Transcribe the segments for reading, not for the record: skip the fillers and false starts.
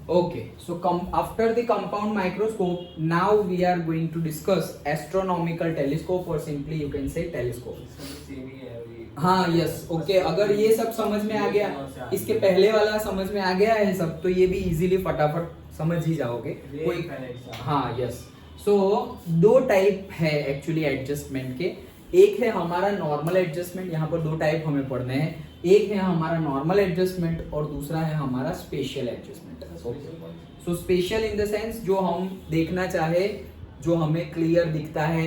Okay, so after the compound microscope, now we are going to discuss astronomical telescope or simply you can say telescope. हाँ yes okay, अगर ये सब समझ में आ गया, इसके पहले वाला समझ में आ गया है सब, तो ये भी इजीली फटाफट समझ ही जाओगे कोई। हाँ यस, सो दो टाइप है एक्चुअली एडजस्टमेंट के। एक है हमारा नॉर्मल एडजस्टमेंट, यहाँ पर दो टाइप हमें पढ़ने हैं। एक है हमारा नॉर्मल एडजस्टमेंट और दूसरा है हमारा special adjustment. So special in the sense जो हम देखना चाहे, जो हमें क्लियर दिखता है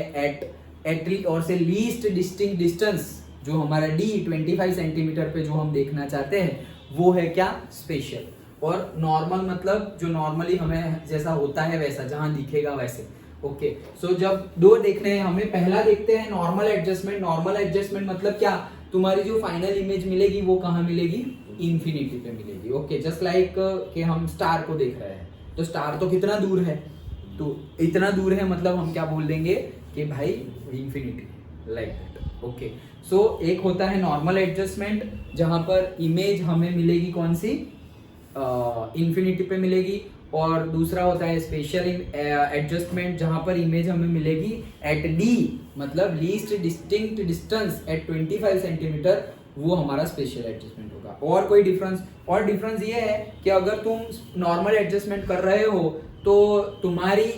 एट और से लीस्ट डिस्टिंक्ट डिस्टेंस, जो हमारा डी 25 सेंटीमीटर पे जो हम देखना चाहते हैं वो है क्या, स्पेशल। और नॉर्मल मतलब जो नॉर्मली हमें जैसा होता है वैसा, जहां दिखेगा वैसे। ओके, सो जब दो देखने हैं हमें, पहला देखते हैं नॉर्मल एडजस्टमेंट। नॉर्मल एडजस्टमेंट मतलब क्या, तुम्हारी जो फाइनल इमेज मिलेगी वो कहाँ मिलेगी, इंफिनिटी पे मिलेगी। ओके, जस्ट लाइक कि हम स्टार को देख रहे हैं, तो स्टार तो कितना दूर है, तो इतना दूर है मतलब हम क्या बोल देंगे कि भाई इंफिनिटी, लाइक दैट। ओके, सो एक होता है नॉर्मल एडजस्टमेंट जहां पर इमेज हमें मिलेगी कौन सी, इंफिनिटी पे मिलेगी। और दूसरा होता है स्पेशल एडजस्टमेंट जहां पर इमेज हमें मिलेगी एट डी, मतलब least distinct distance at 25 centimetre, वो हमारा स्पेशल एडजस्टमेंट होगा। और कोई डिफरेंस, और डिफरेंस ये है कि अगर तुम नॉर्मल एडजस्टमेंट कर रहे हो तो तुम्हारी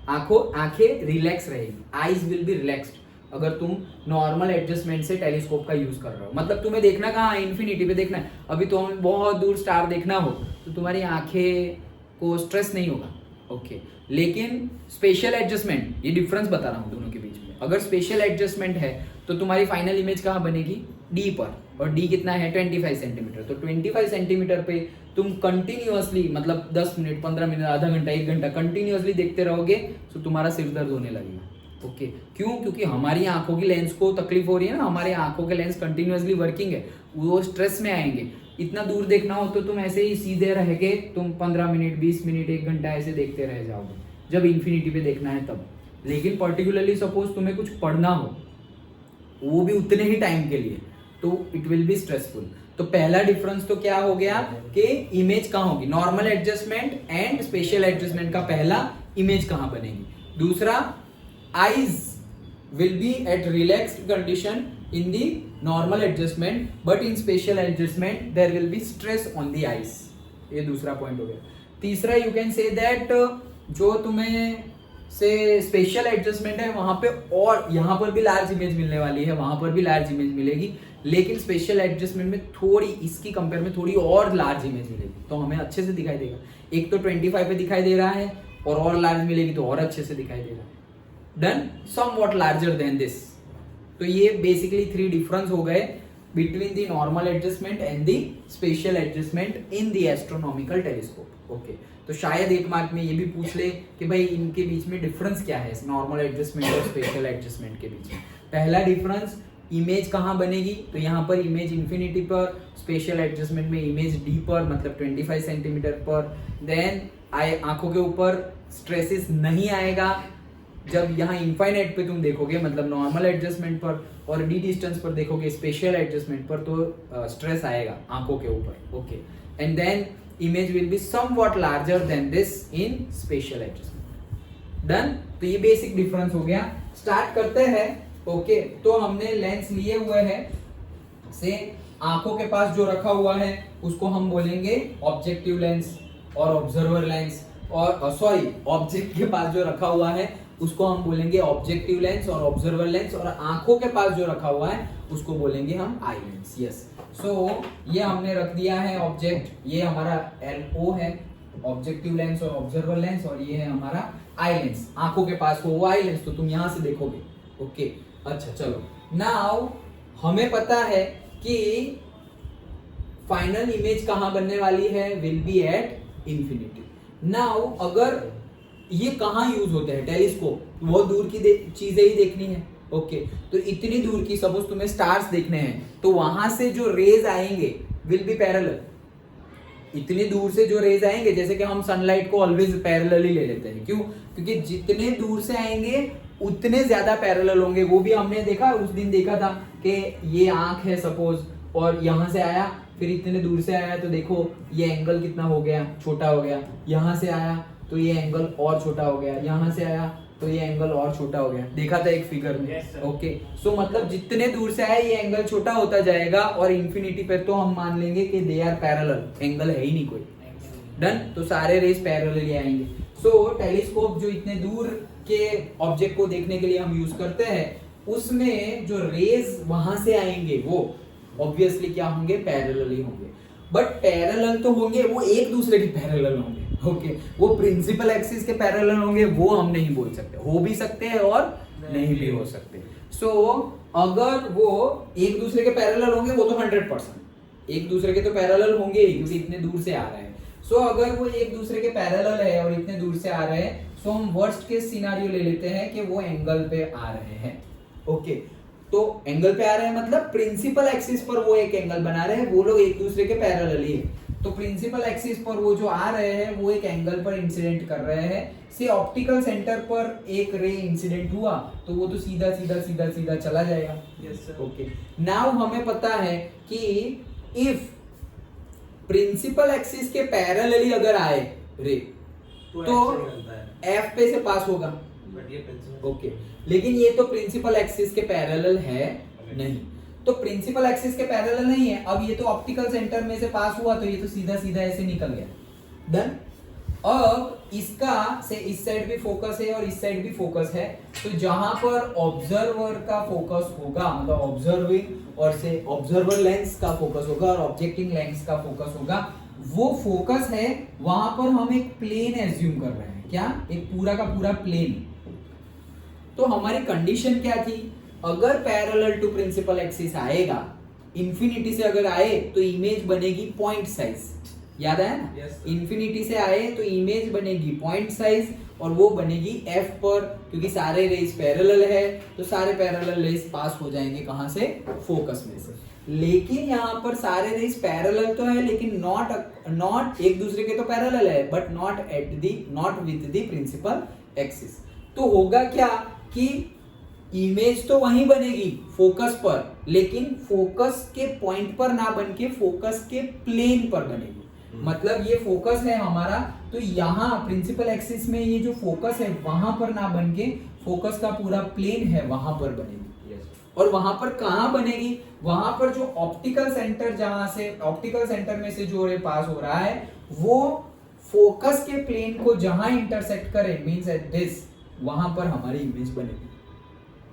आंखें रिलैक्स रहेगी, आईज विल बी रिलैक्स्ड। अगर तुम नॉर्मल एडजस्टमेंट से टेलीस्कोप का यूज कर रहे हो, मतलब तुम्हें देखना कहाँ है, इंफिनिटी पे देखना है। अभी तुम्हें बहुत दूर स्टार देखना हो तो तुम्हारी आंखें को स्ट्रेस नहीं होगा। ओके, लेकिन स्पेशल एडजस्टमेंट, ये डिफरेंस बता रहा हूँ दोनों के बीच में। अगर स्पेशल एडजस्टमेंट है तो तुम्हारी फाइनल इमेज कहाँ बनेगी, डी पर, और डी कितना है 25 सेंटीमीटर। तो 25 सेंटीमीटर पे तुम कंटिन्यूअसली, मतलब 10 मिनट 15 मिनट आधा घंटा 1 घंटा कंटिन्यूअसली देखते रहोगे तो तुम्हारा सिर दर्द होने लगेगा। ओके, क्यों, क्योंकि हमारी आंखों की लेंस को तकलीफ हो रही है ना, हमारी आंखों के लेंस कंटिन्यूअसली वर्किंग है, वो स्ट्रेस में आएंगे। इतना दूर देखना हो तो तुम ऐसे ही सीधे रह के तुम 15 मिनट 20 मिनट 1 घंटा ऐसे देखते रह जाओगे, जब इंफिनिटी पे देखना है तब। लेकिन पर्टिकुलरली सपोज तुम्हें कुछ पढ़ना हो, वो भी उतने ही टाइम के लिए, तो इट विल बी स्ट्रेसफुल। तो पहला डिफरेंस तो क्या हो गया कि इमेज कहाँ होगी, normal adjustment and special adjustment का पहला इमेज कहाँ बनेगी। दूसरा, eyes will be at relaxed condition in the normal adjustment, but in special adjustment there will be stress on the eyes। ये दूसरा पॉइंट हो गया। तीसरा, you can say that जो तुम्हें से स्पेशल एडजस्टमेंट है वहां पे, और यहाँ पर भी लार्ज इमेज मिलने वाली है, वहां पर भी लार्ज इमेज मिलेगी, लेकिन स्पेशल एडजस्टमेंट में थोड़ी, इसकी कंपेयर में थोड़ी और लार्ज इमेज मिलेगी, तो हमें अच्छे से दिखाई देगा। एक तो 25 पे दिखाई दे रहा है, और लार्ज मिलेगी तो और अच्छे से दिखाई देगा। Done, somewhat larger than this. तो ये बेसिकली 3 डिफरेंस हो गए between the normal adjustment and the special adjustment in the astronomical telescope. Okay, तो शायद 1 मार्क में ये भी पूछ ले कि भाई इनके बीच में डिफरेंस क्या है, नॉर्मल एडजस्टमेंट और स्पेशल एडजस्टमेंट के बीच में। पहला डिफरेंस, इमेज कहाँ बनेगी, तो यहाँ पर इमेज इंफिनिटी पर, स्पेशल एडजस्टमेंट में इमेज डी पर, मतलब 25 सेंटीमीटर पर। देन आंखों के ऊपर स्ट्रेसेस नहीं आएगा जब यहाँ इनफाइनाइट पे तुम देखोगे, मतलब नॉर्मल एडजस्टमेंट पर, और डी डिस्टेंस पर देखोगे स्पेशल एडजस्टमेंट पर, तो स्ट्रेस आएगा आंखों के ऊपर। Okay, and then image will be somewhat larger than this in special adjustment. Done, तो ये बेसिक डिफरेंस हो गया। स्टार्ट करते हैं। ओके, तो हमने लेंस लिए हुए हैं, से आंखों के पास जो रखा हुआ है उसको हम बोलेंगे ऑब्जेक्टिव लेंस और ऑब्जर्वर लेंस, और सॉरी, ऑब्जेक्ट के पास जो रखा हुआ है उसको हम बोलेंगे ऑब्जेक्टिव लेंस और ऑब्जर्वर लेंस, और आंखों के पास जो रखा हुआ है उसको बोलेंगे हम आई लेंस। यस, सो ये हमने रख दिया है ऑब्जेक्ट, ये हमारा LO है, ऑब्जेक्टिव लेंस और ऑब्जर्वर लेंस, और ये है हमारा आई लेंस। आंखों के पास हो वो आई लेंस, तो तुम यहां से देखोगे। ओके, अच्छा चलो, नाउ हमें पता है कि फाइनल इमेज कहां बनने वाली है, will be at infinity. Now अगर ये कहाँ यूज होते हैं, टेलीस्कोप, बहुत दूर की चीजें ही देखनी है। ओके, तो इतनी दूर की, सपोज तुम्हें स्टार्स देखने हैं, तो वहां से जो रेज आएंगे विल बी पैरेलल। इतनी दूर से जो रेज आएंगे, जैसे कि हम सनलाइट को ऑलवेज पैरेलल ही ले लेते हैं, क्यों, क्योंकि जितने दूर से आएंगे उतने ज्यादा पैरेलल होंगे। वो भी हमने देखा, उस दिन देखा था कि ये आंख है सपोज, और यहाँ से आया, फिर इतने दूर से आया, तो देखो ये एंगल कितना हो गया, छोटा हो गया। यहाँ से आया तो ये एंगल और छोटा हो गया, यहाँ से आया तो ये एंगल और छोटा हो गया। देखा था एक फिगर में। ओके, सो मतलब जितने दूर से आया ये एंगल छोटा होता जाएगा, और इंफिनिटी पे तो हम मान लेंगे कि दे आर पैरेलल, एंगल है ही नहीं कोई। डन, तो सारे रेस पैरेलल ही आएंगे। सो टेलीस्कोप जो इतने दूर के ऑब्जेक्ट को देखने के लिए हम यूज करते हैं, उसमें जो रेज वहां से आएंगे वो ऑब्वियसली क्या होंगे, पैरेलल ही होंगे। बट पैरेलल तो होंगे, वो एक दूसरे के पैरेलल होंगे। ओके, वो प्रिंसिपल एक्सिस के पैरेलल होंगे वो हम नहीं बोल सकते, हो भी सकते हैं और नहीं भी हो सकते। सो अगर वो एक दूसरे के पैरेलल होंगे वो तो 100% एक दूसरे के तो पैरेलल होंगे ही, क्योंकि इतने दूर से आ रहे हैं। सो अगर वो एक दूसरे के पैरेलल है और इतने दूर से आ रहे हैं, सो हम वर्स्ट केस सिनेरियो ले लेते हैं कि वो एंगल पे आ रहे हैं। ओके, तो एंगल पे आ रहे हैं मतलब प्रिंसिपल एक्सिस पर वो एक एंगल बना रहे हैं, वो लोग एक दूसरे के पैरेलल ही है। तो प्रिंसिपल एक्सिस पर वो जो आ रहे हैं वो एक एंगल पर इंसिडेंट कर रहे हैं। से ऑप्टिकल सेंटर पर एक रे इंसिडेंट हुआ तो वो तो सीधा सीधा सीधा सीधा चला जाएगा। ओके, नाउ हमें पता है कि इफ प्रिंसिपल एक्सिस के पैरेलली अगर आए रे तो एफ पे से पास होगा। ओके, लेकिन ये तो प्रिंसिपल एक्सिस के पैरेलल है नहीं, तो प्रिंसिपल एक्सिस के पैरेलल नहीं है। अब ये तो ऑप्टिकल सेंटर में से पास हुआ तो ये तो सीधा सीधा ऐसे निकल गया। डन, अब इसका से इस साइड भी फोकस है और इस साइड भी फोकस है, तो जहां पर ऑब्जर्वर का फोकस होगा, मतलब ऑब्जर्विंग और से ऑब्जर्वर लेंस का फोकस होगा और ऑब्जेक्टिंग लेंस का फोकस होगा, वो फोकस है वहां पर हम एक प्लेन एज्यूम कर रहे हैं। क्या? एक पूरा का पूरा प्लेन। तो हमारी कंडीशन क्या थी? अगर पैरेलल टू प्रिंसिपल एक्सिस आएगा, इंफिनिटी से अगर आए तो इमेज बनेगी पॉइंट साइज। याद आया ना? इंफिनिटी से आए तो इमेज बनेगी पॉइंट साइज, और वो बनेगी एफ पर, क्योंकि सारे रेज पैरेलल है तो सारे पैरेलल रेज पास हो जाएंगे कहां से? फोकस में से। लेकिन यहाँ पर सारे रेज पैरेलल तो है, लेकिन नॉट एक दूसरे के तो पैरेलल है, but not with the principal axis. तो होगा क्या कि इमेज तो वहीं बनेगी फोकस पर, लेकिन फोकस के पॉइंट पर ना बन के फोकस के प्लेन पर बनेगी। मतलब ये फोकस है हमारा, तो यहाँ प्रिंसिपल एक्सिस में ये जो फोकस है वहां पर ना बन के फोकस का पूरा प्लेन है वहां पर बनेगी। और वहां पर कहां बनेगी? वहां पर जो ऑप्टिकल सेंटर, जहां से ऑप्टिकल सेंटर में से जो रे पास हो रहा है वो फोकस के प्लेन को जहां इंटरसेक्ट करे, मींस एट दिस, वहां पर हमारी इमेज बनेगी।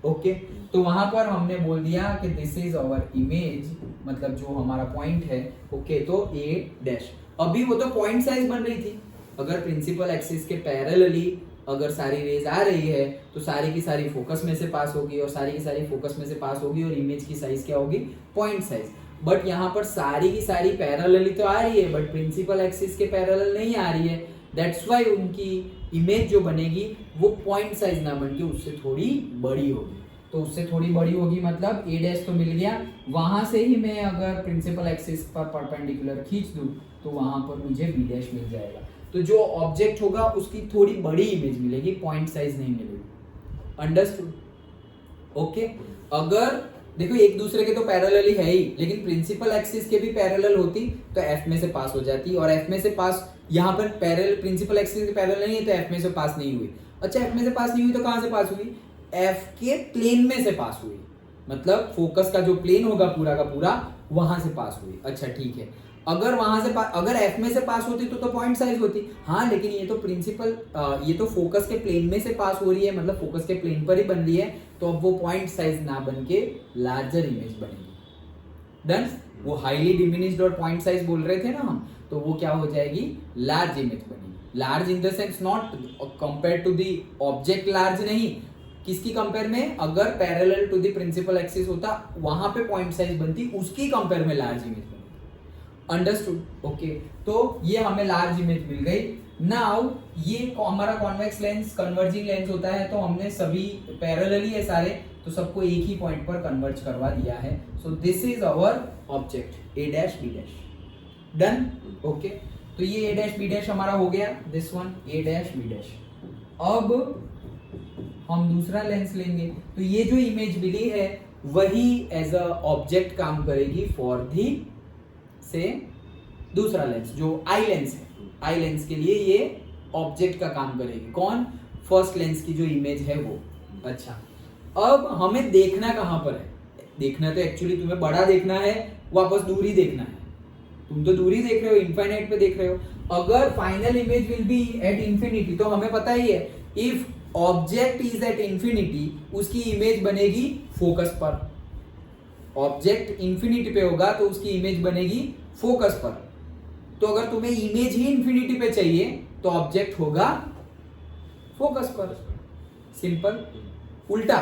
ओके, तो वहां पर हमने बोल दिया कि दिस इज आवर इमेज, मतलब जो हमारा पॉइंट है। ओके, तो ए डैश। अभी वो तो पॉइंट साइज बन रही थी। अगर प्रिंसिपल एक्सिस के पैरेलली अगर सारी रेज आ रही है तो सारी की सारी फोकस में से पास होगी, और सारी की सारी फोकस में से पास होगी, और इमेज की साइज क्या होगी? Point size. बट यहाँ पर सारी की सारी पैरेलली तो आ रही है, बट प्रिंसिपल एक्सिस के पैरेलल नहीं आ रही है। दैट्स व्हाई उनकी इमेज जो बनेगी वो पॉइंट साइज ना बन के उससे थोड़ी बड़ी होगी। तो उससे थोड़ी बड़ी होगी मतलब ए डैश तो मिल गया, वहां से ही मैं अगर प्रिंसिपल एक्सिस पर परपेंडिकुलर खींच दूं तो वहां पर मुझे बी डैश मिल जाएगा। तो जो ऑब्जेक्ट होगा उसकी थोड़ी बड़ी इमेज मिलेगी, पॉइंट साइज नहीं मिलेगी। अंडरस्टूड? ओके, अगर देखो एक दूसरे के तो पैरेलल ही है ही, लेकिन प्रिंसिपल एक्सिस के भी पैरेलल होती तो एफ में से पास हो जाती, और एफ में से पास यहाँ पर पैरेलल प्रिंसिपल एक्सिस के पैरेलल नहीं है तो एफ में से पास नहीं हुई। अच्छा, एफ में से पास नहीं हुई तो कहां से पास हुई? एफ के प्लेन में से पास हुई, मतलब फोकस का जो प्लेन होगा पूरा का पूरा वहां से पास हुई। अच्छा ठीक है, अगर वहां से अगर एफ में से पास होती तो पॉइंट साइज होती। हाँ, लेकिन ये तो ये तो फोकस के प्लेन में से पास हो रही है, मतलब फोकस के प्लेन पर ही बन रही है, तो अब वो पॉइंट साइज ना बन के लार्जर इमेज बनेगी। डन? वो हाईली डिमिनिश्ड और पॉइंट साइज बोल रहे थे ना हम, तो वो क्या हो जाएगी? लार्ज इमेज बनेगी। Large in the sense not compare to the object, large नहीं, किसकी कंपेयर में? अगर parallel to the principal axis होता वहां पे पॉइंट साइज बनती, उसकी कंपेयर में लार्ज इमेज बनती। अंडरस्टूड? ओके, तो ये हमें लार्ज इमेज मिल गई। नाउ ये हमारा कॉन्वेक्स लेंस कन्वर्जिंग लेंस होता है, तो हमने सभी पैरेलली है सारे, तो सबको एक ही पॉइंट पर कन्वर्ज करवा दिया है। So this is our object A dash B dash. Done? Okay, तो ये ए डैश बी डैश हमारा हो गया, this one A dash B dash. अब हम दूसरा लेंस लेंगे, तो ये जो इमेज मिली है वही एज अ ऑब्जेक्ट काम करेगी फॉर दी से दूसरा लेंस जो आई लेंस है, आई लेंस के लिए ये ऑब्जेक्ट का काम करेगी। कौन? फर्स्ट लेंस की जो इमेज है वो। अच्छा, अब हमें देखना कहां पर है? देखना तो एक्चुअली तुम्हें बड़ा देखना है, वापस दूरी देखना है। तुम तो दूरी देख रहे हो, इनफाइनाइट पे देख रहे हो। अगर final image will B at infinity, तो हमें पता ही है if object is at infinity उसकी इमेज बनेगी फोकस पर। ऑब्जेक्ट इंफिनिटी पे होगा तो उसकी इमेज बनेगी फोकस पर। तो अगर तुम्हें इमेज ही इंफिनिटी पे चाहिए तो ऑब्जेक्ट होगा फोकस पर। सिंपल। उल्टा,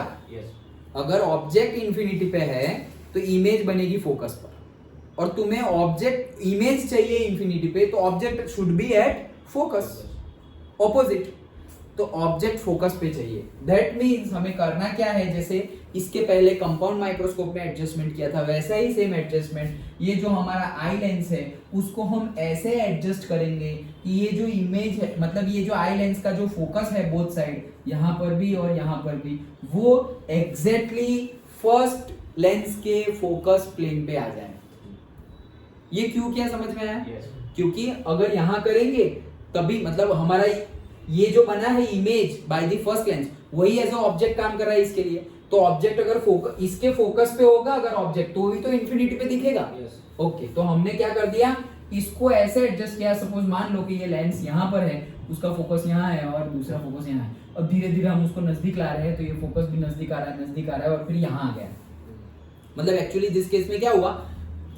अगर ऑब्जेक्ट इंफिनिटी पे है तो इमेज बनेगी फोकस पर, और तुम्हें ऑब्जेक्ट इमेज चाहिए इंफिनिटी पे तो object should be at focus. Opposite, तो ऑब्जेक्ट फोकस पे चाहिए। दैट मीन्स हमें करना क्या है, जैसे इसके पहले कंपाउंड माइक्रोस्कोप में एडजस्टमेंट किया था वैसा ही सेम एडजस्टमेंट, ये जो हमारा आई लेंस है उसको हम ऐसे एडजस्ट करेंगे कि ये जो इमेज है, मतलब ये जो आई लेंस का जो फोकस है बोथ साइड, यहाँ पर भी और यहाँ पर भी, वो एग्जैक्टली फर्स्ट लेंस के फोकस प्लेन पे आ जाए। ये क्यों किया समझ में आया? क्योंकि अगर यहाँ करेंगे तभी, मतलब हमारा ये जो बना है image by the first lens वही एज अ ऑब्जेक्ट काम कर रहा है इसके लिए। तो ऑब्जेक्ट अगर फोकस इसके फोकस पे होगा अगर ऑब्जेक्ट, तो ही तो इंफिनिटी पे दिखेगा। ओके, तो हमने क्या कर दिया, इसको ऐसे एडजस्ट किया। सपोज मान लो कि ये लेंस यहाँ पर है, उसका फोकस यहाँ है और दूसरा फोकस यहाँ है। अब धीरे धीरे हम उसको नजदीक ला रहे हैं तो ये फोकस भी नजदीक आ रहा है, नजदीक आ रहा है और फिर यहाँ आ गया। मतलब एक्चुअली जिस केस में क्या हुआ,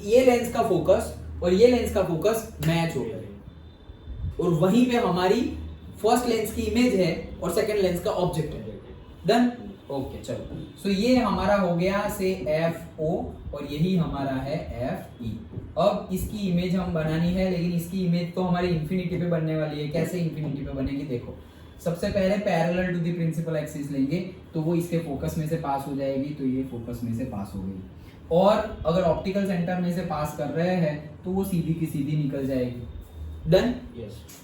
ये लेंस का फोकस और ये लेंस का फोकस मैच हो गए, और वहीं पे हमारी फर्स्ट लेंस की इमेज है और सेकंड लेंस का ऑब्जेक्ट है। डन? ओके, चलो। सो ये हमारा हो गया से एफ ओ और यही हमारा है एफ ई। अब इसकी इमेज हम बनानी है, लेकिन इसकी इमेज तो हमारी इंफिनिटी पे बनने वाली है। कैसे इंफिनिटी पे बनेगी देखो, सबसे पहले parallel to the principal axis लेंगे तो वो इसके फोकस में से पास हो जाएगी, तो ये फोकस में से पास हो गई। और अगर ऑप्टिकल सेंटर में से पास कर रहे हैं तो वो सीधी की सीधी निकल जाएगी। डन?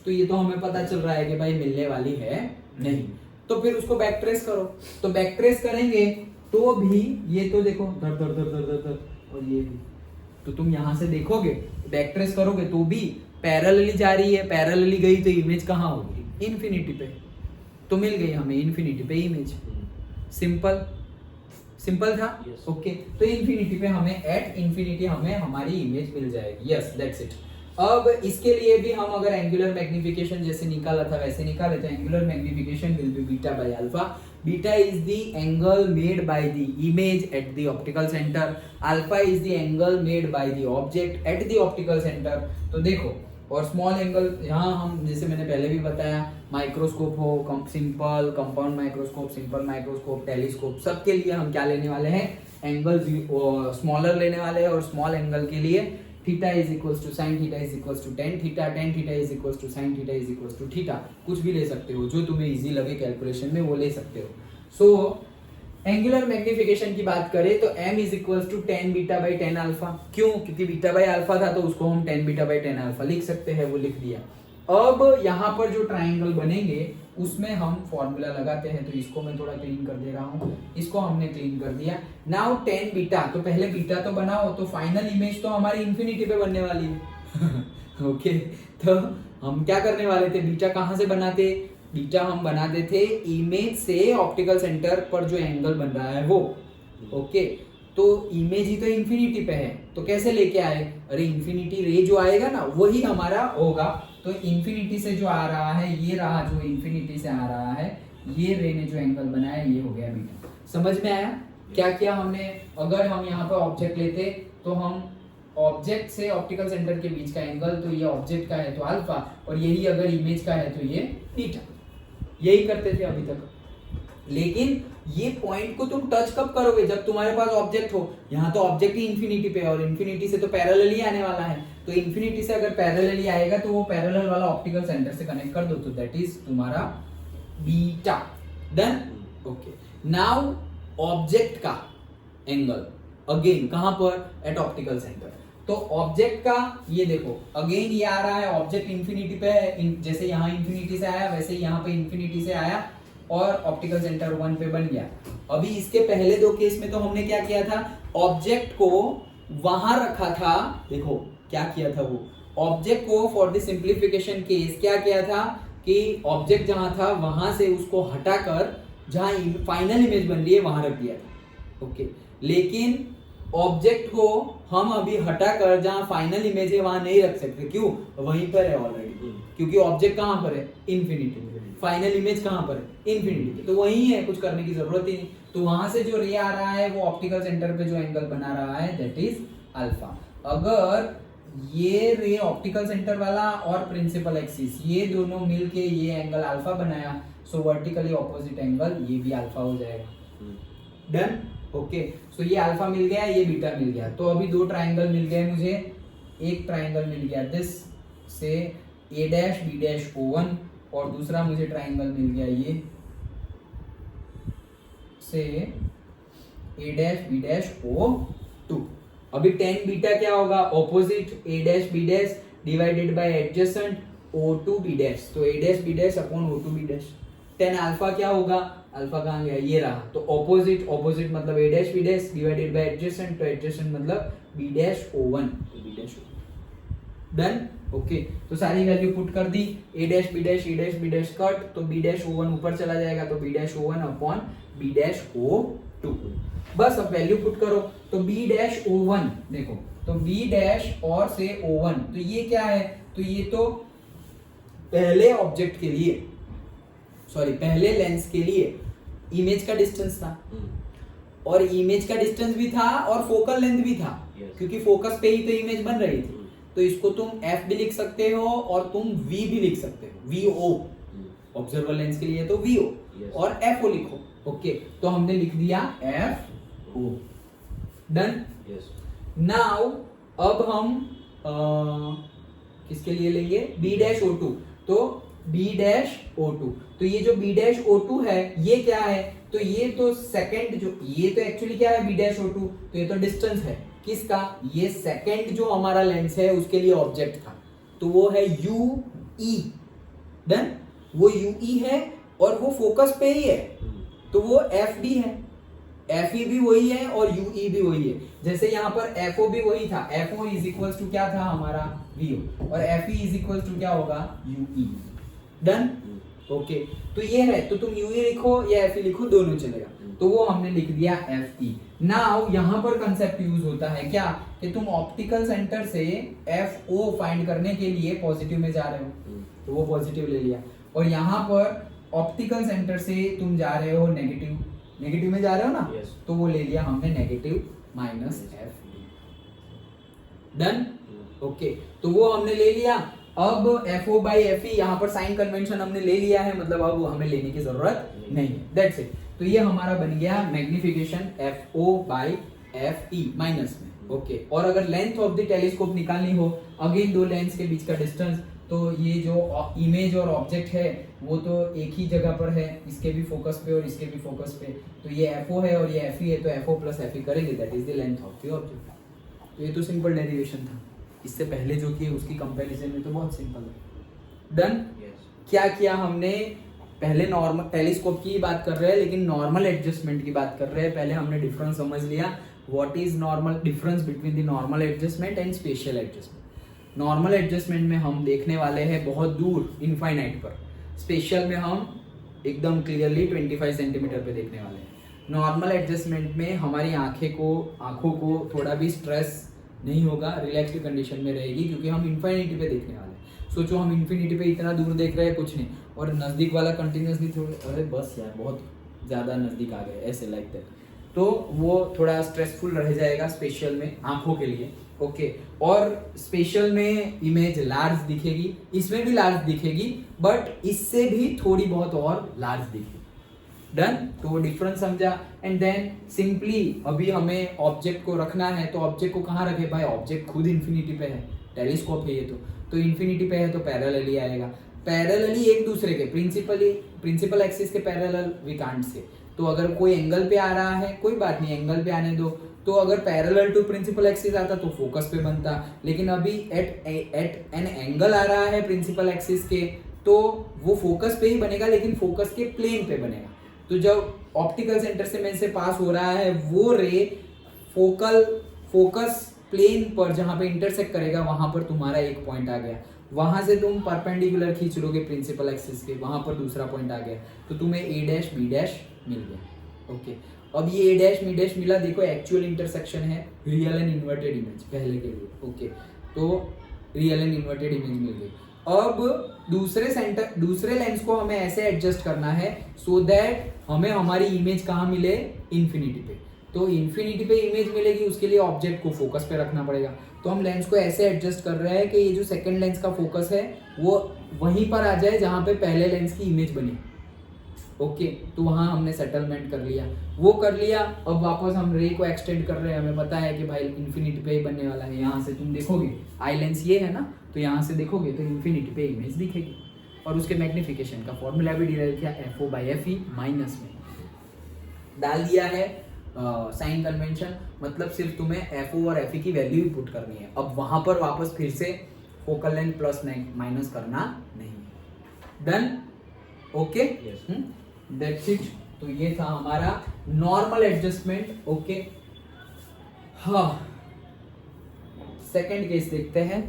तो ये तो हमें पता चल रहा है कि भाई मिलने वाली है नहीं। तो फिर उसको बैक ट्रेस करो, तो बैक ट्रेस करेंगे तो भी ये तो देखो धर धर धर धर धर धर, और ये भी, तो तुम यहां से देखोगे बैक ट्रेस करोगे तो भी पैरेलली जा रही है। पैरेलली गई तो इमेज कहाँ होगी? इन्फिनिटी पे। तो मिल गई हमें इन्फिनिटी पे इमेज। सिंपल, सिंपल था। ओके, तो इन्फिनिटी पे हमें एट इन्फिनिटी हमें हमारी इमेज मिल जाएगी। Yes, that's it. अब इसके लिए भी हम अगर एंगुलर मैग्निफिकेशन जैसे निकाला था वैसे निकाले तो angular magnification will be beta by alpha. Beta is the angle made by the image at the optical centre, alpha is the angle made by the object at the optical centre. तो देखो, और small angle यहाँ हम जैसे मैंने पहले भी बताया, माइक्रोस्कोप हो, simple compound microscope, simple microscope, telescope, सबके लिए हम क्या लेने वाले हैं? एंगल स्मॉलर लेने वाले हैं। और स्मॉल एंगल के लिए theta is equals to sine theta is equals to tan theta, tan theta is equals to sine theta is equals to theta. कुछ भी ले सकते हो, जो तुम्हें इजी लगे कैलकुलेशन में वो ले सकते हो। सो एंगुलर मैग्निफिकेशन की बात करें तो m is equals to 10 beta by 10 alpha. क्यों? क्योंकि बीटा बाई अल्फा था तो उसको हम 10 बीटा बाई 10 अल्फा लिख सकते हैं, वो लिख दिया। अब यहाँ पर जो ट्राइंगल बनेंगे उसमें हम फॉर्मूला लगाते हैं, तो इसको मैं थोड़ा क्लीन कर दे रहा हूँ। इसको हमने क्लीन कर दिया। नाउ 10 बीटा, तो पहले बीटा तो बनाओ, तो फाइनल इमेज तो हमारी इंफिनिटी पे बनने वाली है। ओके, तो हम क्या करने वाले थे? बीटा कहाँ से बनाते? बीटा हम बनाते थे इमेज से ऑप्टिकल सेंटर पर जो एंगल बन रहा है वो। ओके, तो इमेज ही तो इंफिनिटी पे है, तो कैसे लेके आए? अरे इंफिनिटी रे जो आएगा ना वही हमारा होगा। तो इंफिनिटी से जो आ रहा है ये रहा, जो इंफिनिटी से आ रहा है ये रे ने जो एंगल बनाया ये हो गया बीटा। समझ में आया क्या किया हमने? अगर हम यहाँ पर ऑब्जेक्ट लेते तो हम ऑब्जेक्ट से ऑप्टिकल सेंटर के बीच का एंगल, तो ये ऑब्जेक्ट का है तो अल्फा, और यही अगर इमेज का है तो ये थीटा। यही करते थे अभी तक। लेकिन ये पॉइंट को तुम टच कब करोगे? जब तुम्हारे पास ऑब्जेक्ट हो। यहाँ तो ऑब्जेक्ट ही इंफिनिटी पे है और इंफिनिटी से तो पैरेलली आने वाला है, तो इंफिनिटी से अगर पैरेलली आएगा तो वो पैरेलल वाला ऑप्टिकल सेंटर से कनेक्ट कर दो, तो दैट इज तुम्हारा beta. Done? Okay, now object का एंगल अगेन कहां पर? At optical centre. तो ऑब्जेक्ट का ये देखो अगेन ये आ रहा है, ऑब्जेक्ट इंफिनिटी पे है, जैसे यहाँ इंफिनिटी से आया वैसे ही यहाँ पे इंफिनिटी से आया, और ऑप्टिकल सेंटर 1 पे बन गया। अभी इसके पहले दो केस में तो हमने क्या किया था, ऑब्जेक्ट को वहां रखा था, देखो क्या किया था, वो ऑब्जेक्ट को फॉर द सिंप्लीफिकेशन केस क्या किया था कि ऑब्जेक्ट जहां था वहां से उसको हटाकर जहां फाइनल इमेज बन रही है वहां रख दिया था। ओके, लेकिन ऑब्जेक्ट को हम अभी हटाकर जहां फाइनल इमेज है वहां नहीं रख सकते, क्यों, वहीं पर है ऑलरेडी, क्योंकि ऑब्जेक्ट कहां पर है, इन्फिनिटी, फाइनल इमेज कहां पर है, इन्फिनिटी, तो वहीं है, कुछ करने की जरूरत ही नहीं। तो वहां से जो रे आ रहा है वो ऑप्टिकल सेंटर पे जो एंगल बना रहा है दैट इज अल्फा। अगर ये रे ऑप्टिकल सेंटर वाला और प्रिंसिपल एक्सिस ये दोनों मिलके ये एंगल अल्फा बनाया, सो वर्टिकली ऑपोजिट एंगल ये भी अल्फा हो जाएगा। डन, ओके, सो ये अल्फा मिल गया, ये बीटा मिल गया। तो अभी दो ट्राइंगल मिल गए मुझे, एक ट्राइंगल मिल गया दिस से a dash b dash O1 और दूसरा मुझे ट्राइंगल मिल गया ये से a dash b dash O2। अभी tan बीटा क्या होगा, opposite a dash b dash divided by adjacent O2 b dash, तो a dash b dash upon O2 b dash. tan alpha क्या होगा, अल्फा कहाँ गया, ये रहा, तो ऑपोजिट, ऑपोजिट मतलब a dash b dash divided by adjacent, तो एडजेसेंट मतलब b डैश O1, तो b dash O1। Done, okay, तो सारी वैल्यू पुट कर दी, a dash b dash e dash b dash cut, तो b डैश O1 ऊपर चला जाएगा, तो b dash O1 upon b dash O2। बस अब वैल्यू पुट करो, तो b डैश O1 देखो, तो b डैश और से O1, तो ये क्या है, तो ये तो पहले ऑब्जेक्ट के लिए, सॉरी पहले लेंस के लिए इमेज का डिस्टेंस था, और इमेज का डिस्टेंस भी था और फोकल लेंथ भी था, क्योंकि फोकस पे ही तो इमेज बन रही थी। तो इसको तुम f भी लिख सकते हो और तुम v भी लिख सकते हो, VO, ऑब्जर्वर लेंस के लिए तो VO, और FO लिखो। ओके, तो हमने लिख दिया FO। डन, नाउ अब हम किसके लिए लेंगे, B डैश O2, तो B डैश O2, तो ये जो B डैश O2 है ये क्या है, तो ये तो सेकंड जो, ये तो एक्चुअली क्या है B डैश O2, तो ये तो डिस्टेंस है किसका, ये सेकंड जो हमारा लेंस है उसके लिए ऑब्जेक्ट था, तो वो है UE। डन, वो UE है और वो फोकस पे ही है, तो वो FD है, FE भी वही है और UE भी वही है। जैसे यहाँ पर FO भी वही था, FO इज इक्वल्स टू क्या था हमारा VO, और FE इज इक्वल्स टू क्या होगा UE। डन, ओके, तो ये है, तो तुम UE लिखो या FE लिखो, दोनों चलेगा, तो वो हमने लिख दिया FE। नाउ यहाँ पर कंसेप्ट यूज होता है क्या, कि तुम ऑप्टिकल सेंटर से FO फाइंड करने के लिए पॉजिटिव में जा रहे हो, तो वो पॉजिटिव ले लिया, और यहाँ पर ऑप्टिकल सेंटर से तुम जा रहे हो नेगेटिव, नेगेटिव में जा रहे हो ना, तो वो ले लिया हमने negative minus FE। Done, okay, तो वो हमने ले लिया। अब FO बाई FE यहाँ पर साइन कन्वेंशन हमने ले लिया है, मतलब अब हमें लेने की जरूरत नहीं है, दैट्स इट। तो ये हमारा बन गया magnification FO by FE minus में। ओके, और अगर लेंथ ऑफ द टेलीस्कोप निकालनी हो, अगेन दो लेंस के बीच का डिस्टेंस, तो ये जो इमेज और ऑब्जेक्ट है वो तो एक ही जगह पर है, इसके भी फोकस पे और इसके भी फोकस पे, तो ये FO है और ये FE है, तो FO प्लस FE करेंगे, that is the length of the object. तो ये तो सिंपल डेरिवेशन था, इससे पहले जो किए उसकी कंपैरिजन में तो बहुत सिंपल है। डन, क्या किया हमने, पहले नॉर्मल टेलीस्कोप की बात कर रहे हैं लेकिन नॉर्मल एडजस्टमेंट की बात कर रहे हैं। पहले हमने डिफरेंस समझ लिया, what is normal, difference between the normal adjustment and special adjustment. Normal adjustment में हम देखने वाले हैं बहुत दूर इनफाइनाइट पर, स्पेशल में हम एकदम क्लियरली 25 सेंटीमीटर पे देखने वाले हैं। नॉर्मल एडजस्टमेंट में हमारी आंखों को थोड़ा भी स्ट्रेस नहीं होगा, रिलैक्स्ड कंडीशन में रहेगी, क्योंकि हम इन्फिनिटी पे देखने वाले हैं। सोचो हम इन्फिनिटी पे इतना दूर देख रहे हैं कुछ नहीं, और नज़दीक वाला कंटिन्यूसली थोड़े, अरे बस यार बहुत ज़्यादा नज़दीक आ गए, ऐसे लाइक दैट, तो वो थोड़ा स्ट्रेसफुल रह जाएगा स्पेशल में आंखों के लिए। ओके, और स्पेशल में इमेज लार्ज दिखेगी, इसमें भी लार्ज दिखेगी, बट इससे भी थोड़ी बहुत और लार्ज दिखेगी। डन, तो वो डिफरेंस समझा। एंड देन सिंपली अभी हमें ऑब्जेक्ट को रखना है, तो ऑब्जेक्ट को कहाँ रखे भाई, ऑब्जेक्ट खुद इन्फिनिटी पे है, टेलीस्कोप है ये तो इन्फिनिटी पे है, तो पैरेलली आएगा, पैरेलली एक दूसरे के, प्रिंसिपल एक्सिस के पैरेलल वी कांट से। तो अगर कोई एंगल पे आ रहा है कोई बात नहीं, एंगल पे आने दो, तो अगर पैरेलल टू प्रिंसिपल एक्सिस आता तो फोकस पे बनता, लेकिन अभी एट एन एंगल आ रहा है प्रिंसिपल एक्सिस के, तो वो फोकस पे ही बनेगा, लेकिन फोकस के प्लेन पे बनेगा। तो जब ऑप्टिकल सेंटर से में से पास हो रहा है वो रे फोकस प्लेन पर जहां पे इंटरसेक्ट करेगा वहां पर तुम्हारा एक पॉइंट आ गया, वहां से तुम परपेंडिकुलर खींच लोगे प्रिंसिपल एक्सिस के, वहां पर दूसरा पॉइंट आ गया, तो तुम्हें ए डैश बी डैश मिल गया। ओके, अब ये ए डैश बी डैश मिला, देखो एक्चुअल इंटरसेक्शन है रियल एंड इन्वर्टेड इमेज पहले के लिए। ओके, तो रियल एंड इन्वर्टेड इमेज मिल गई। अब दूसरे लेंस को हमें ऐसे एडजस्ट करना है सो दैट हमें हमारी इमेज कहाँ मिले, इन्फिनिटी पे। तो इन्फिनिटी पे इमेज मिलेगी, उसके लिए ऑब्जेक्ट को फोकस पे रखना पड़ेगा। तो हम लेंस को ऐसे एडजस्ट कर रहे हैं कि ये जो सेकंड लेंस का फोकस है वो वहीं पर आ जाए जहाँ पे पहले लेंस की इमेज बनी। ओके, तो वहाँ हमने सेटलमेंट कर लिया, वो कर लिया। अब वापस हम रे को एक्सटेंड कर रहे हैं, हमें पता है कि भाई इन्फिनिटी पे ही बनने वाला है। यहाँ से तुम देखोगे आई लेंस ये है ना, तो यहाँ से देखोगे तो इन्फिनिटी पे इमेज दिखेगी। और उसके मैग्निफिकेशन का फॉर्मूला भी डिराइव किया, FO/FE माइनस में डाल दिया है साइन कन्वेंशन, मतलब सिर्फ तुम्हें FO और FE की वैल्यू ही पुट करनी है। अब वहां पर वापस फिर से फोकल लेंथ प्लस माइनस करना नहीं। डन? Okay, that's it. तो ये था हमारा नॉर्मल एडजस्टमेंट। ओके, हाँ, सेकंड केस देखते हैं।